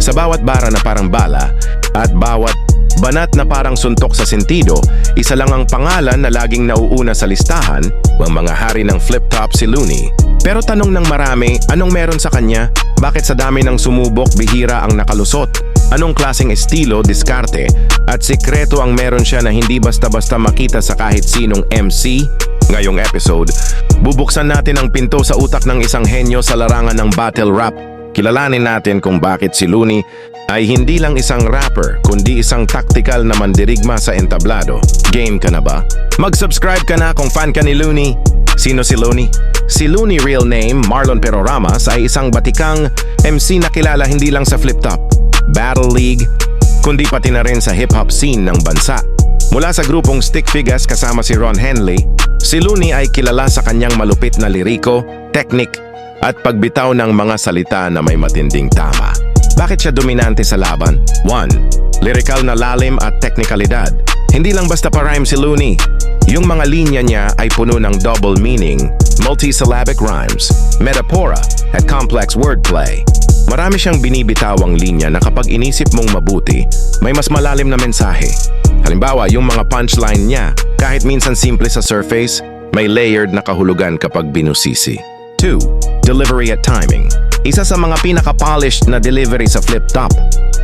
Sa bawat bara na parang bala at bawat banat na parang suntok sa sentido, isa lang ang pangalan na laging nauuna sa listahan, ang mga hari ng flip-top si Looney. Pero tanong ng marami, anong meron sa kanya? Bakit sa dami ng sumubok, bihira ang nakalusot? Anong klaseng estilo, diskarte, at sikreto ang meron siya na hindi basta-basta makita sa kahit sinong MC? Ngayong episode, bubuksan natin ang pinto sa utak ng isang henyo sa larangan ng battle rap. Kilalanin natin kung bakit si Looney ay hindi lang isang rapper, kundi isang taktikal na mandirigma sa entablado. Game ka na ba? Mag-subscribe ka na kung fan ka ni Looney. Sino si Looney? Si Looney, real name Marlon Peroramas, ay isang batikang MC na kilala hindi lang sa flip-top, Battle League, kundi pati na rin sa hip-hop scene ng bansa. Mula sa grupong Stick Figures kasama si Ron Henley, si Looney ay kilala sa kanyang malupit na liriko, teknik, at pagbitaw ng mga salita na may matinding tama. Bakit siya dominante sa laban? 1. Lyrical na lalim at teknikalidad. Hindi lang basta pa-rhyme si Looney. Yung mga linya niya ay puno ng double meaning, multisyllabic rhymes, metapora, at complex wordplay. Marami siyang binibitawang linya na kapag inisip mong mabuti, may mas malalim na mensahe. Halimbawa, yung mga punchline niya, kahit minsan simple sa surface, may layered na kahulugan kapag binusisi. 2. Delivery at timing. Isa sa mga pinaka-polished na delivery sa flip-top.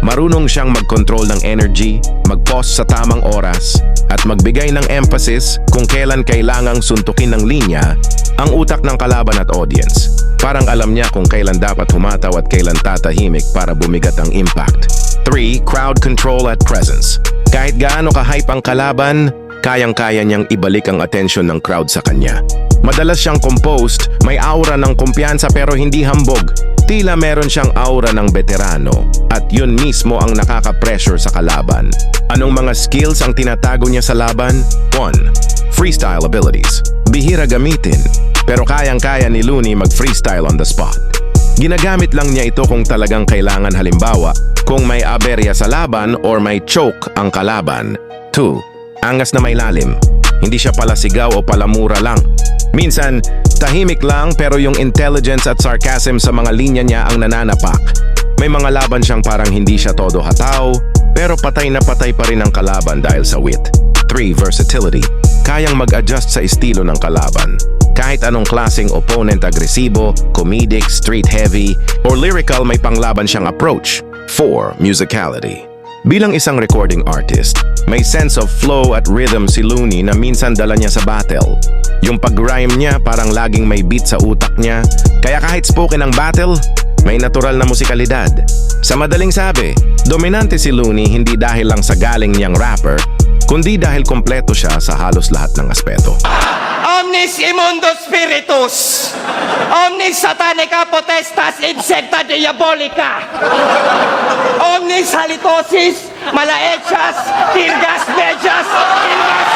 Marunong siyang mag-control ng energy, mag-pause sa tamang oras, at magbigay ng emphasis kung kailan kailangang suntukin ng linya ang utak ng kalaban at audience. Parang alam niya kung kailan dapat humataw at kailan tatahimik para bumigat ang impact. 3. Crowd control at presence. Kahit gaano ka-hype ang kalaban, kayang-kaya niyang ibalik ang atensyon ng crowd sa kanya. Madalas siyang composed, may aura ng kumpiyansa pero hindi hambog. Tila meron siyang aura ng veterano at yun mismo ang nakaka-pressure sa kalaban. Anong mga skills ang tinatago niya sa laban? 1. Freestyle abilities. Bihira gamitin, pero kayang-kaya ni Looney mag-freestyle on the spot. Ginagamit lang niya ito kung talagang kailangan, halimbawa, kung may aberya sa laban or may choke ang kalaban. 2. Angas na may lalim. Hindi siya palasigaw o palamura lang. Minsan, tahimik lang pero yung intelligence at sarcasm sa mga linya niya ang nananapak. May mga laban siyang parang hindi siya todo hataw, pero patay na patay pa rin ang kalaban dahil sa wit. 3. Versatility. Kayang mag-adjust sa estilo ng kalaban. Kahit anong klaseng opponent, agresibo, comedic, street heavy, or lyrical, may panglaban siyang approach. 4. Musicality. Bilang isang recording artist, may sense of flow at rhythm si Looney na minsan dala niya sa battle. Yung pag-rhyme niya parang laging may beat sa utak niya, kaya kahit spoken ang battle, may natural na musikalidad. Sa madaling sabi, dominante si Looney hindi dahil lang sa galing niyang rapper, kundi dahil kompleto siya sa halos lahat ng aspeto. Omnis immundo spiritus, omnis satanica potestas insecta diabolica, omnis halitosis, malaechas, tirgas, mejas, ilgas,